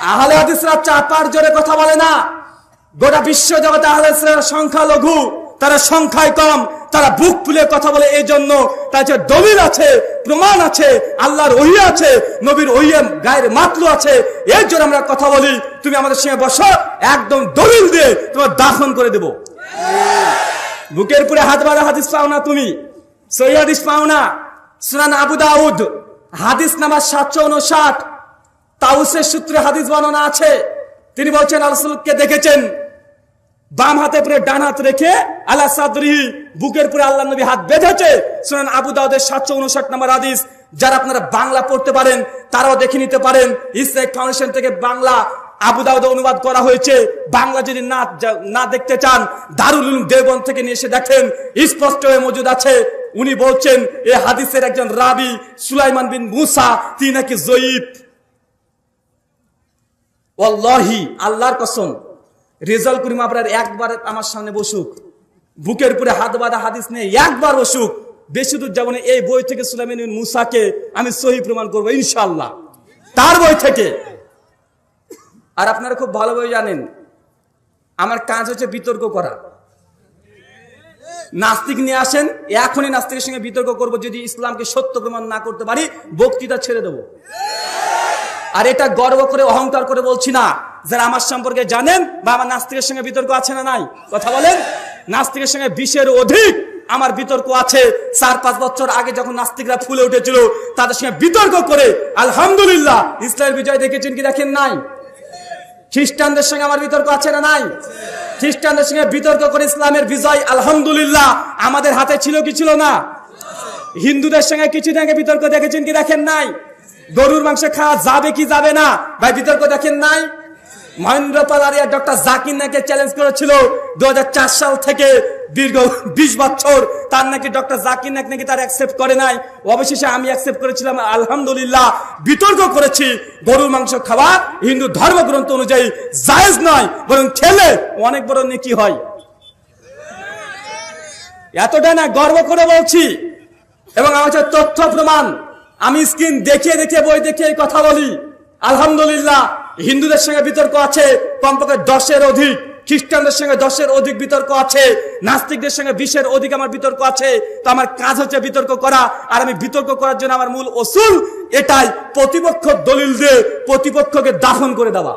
আহলে হাদিসরা চাপার জোরে কথা বলে না। গোটা বিশ্ব জগতে আহলে হাদিসের সংখ্যা লঘু, তারা সংখ্যায় কম, তারা বুক ফুলে কথা বলে। এই জন্য তার যে দলিল আছে, প্রমাণ আছে, আল্লাহর ওহী আছে, নবীর ওহী গায়ের মাতলু আছে, এর জন্য আমরা কথা বলি। তুমি আমাদের সঙ্গে বসো, একদম দলিল দিয়ে তোমার দাফন করে দেব। বুকের উপরে হাত বাঁধা হাদিস পাও না তুমি, সহিহ হাদিস পাও না। সুনান আবু দাউদ হাদিস নাম্বার 759, তাউসের সূত্রে হাদিস বর্ণনা আছে। তিনি বলছেন রাসূলকে দেখেছেন বাম হাতে পরে ডান হাত রেখে আলা সাদরিহি, বুকের পরে আল্লাহর নবী হাত বেঁধেছে। সুনান আবু দাউদের 759 নম্বর হাদিস। যারা আপনারা বাংলা পড়তে পারেন তারাও দেখে নিতে পারেন। ইসলামিক ফাউন্ডেশন থেকে বাংলা আবু দাউদ অনুবাদ করা হয়েছে। বাংলা যদি না দেখতে চান, দারুল উলুম দেওবন্দ থেকে নিয়ে এসে দেখেন, স্পষ্ট হয়ে মজুদ আছে। উনি বলছেন এই হাদিসের একজন রাবি সুলাইমান বিন মুসা, তিনি নাকি জয়ীফ। ওয়াল্লাহি, আল্লাহর কসম, রেজাল্ট করিম আপনার একবার আমার সামনে বসুক, বুকের উপরে হাত বাঁধা হাদিস নেই, একবার বসুক, বেশি দূর যাবো না। এই বই থেকে সুলাইমান বিন মুসাকে আমি সহি প্রমাণ করবো ইনশাআল্লাহ, তার বই থেকে। আর আপনারা খুব ভালোভাবে জানেন আমার কাজ হচ্ছে বিতর্ক করা। নাস্তিক নিয়ে আসেন, এখনই নাস্তিকের সঙ্গে বিতর্ক করব। যদি ইসলামকে সত্য প্রমাণ না করতে পারি, বক্তৃতা ছেড়ে দেবো। আর এটা গর্ব করে অহংকার করে বলছি না। যারা আমার সম্পর্কে জানেন বা আমার নাস্তিকের সঙ্গে বিতর্ক আছে না নাই, কথা বলেন। নাস্তিকের সঙ্গে 20-এর অধিক আমার বিতর্ক আছে। 4-5 বছর আগে যখন নাস্তিকরা ফুলে উঠেছিল, তাদের সঙ্গে বিতর্ক করে আলহামদুলিল্লাহ ইসলামের বিজয় দেখেছেন কি দেখেন নাই? খ্রিস্টানদের সঙ্গে আমার বিতর্ক আছে না নাই? খ্রিস্টানদের সঙ্গে বিতর্ক করে ইসলামের বিজয় আলহামদুলিল্লাহ আমাদের হাতে ছিল কি ছিল না? হিন্দুদের সঙ্গে কিছুদিন আগে বিতর্ক দেখেছেন কি দেখেন নাই? গরুর মাংস খাওয়া যাবে কি যাবে না, ভাই বিতর্ক দেখেন নাই? মহেন্দ্র পাল আরিয়া ডক্টর জাকির নাকি চ্যালেঞ্জ করেছিল 2004 সাল থেকে দীর্ঘ 20 বছর, তার নাকি ডক্টর জাকির নাকি তার অ্যাকসেপ্ট করে নাই। অবশেষে আমি অ্যাকসেপ্ট করেছিলাম, আলহামদুলিল্লাহ। বিতর্ক করেছি, গরুর মাংস খাওয়া হিন্দু ধর্মগ্রন্থ অনুযায়ী জায়েজ নয়, বরং খেলে অনেক বড় নেকি হয়। এতটা না, গর্ব করে বলছি। এবং আমার তথ্য প্রমাণ আমি স্ক্রিন দেখিয়ে দেখিয়ে বই দেখিয়ে কথা বলি। আলহামদুলিল্লাহ হিন্দুদের সঙ্গে বিতর্ক আছে কমপক্ষে 10-এর অধিক, খ্রিস্টানদের সঙ্গে 10-এর অধিক বিতর্ক আছে, নাস্তিকদের সঙ্গে 20-এর অধিক আমার বিতর্ক আছে। তো আমার কাজ হচ্ছে বিতর্ক করা। আর আমি বিতর্ক করার জন্য আমার মূল অসুল এটাই, প্রতিপক্ষ দলিল দিয়ে প্রতিপক্ষকে দাফন করে দেওয়া।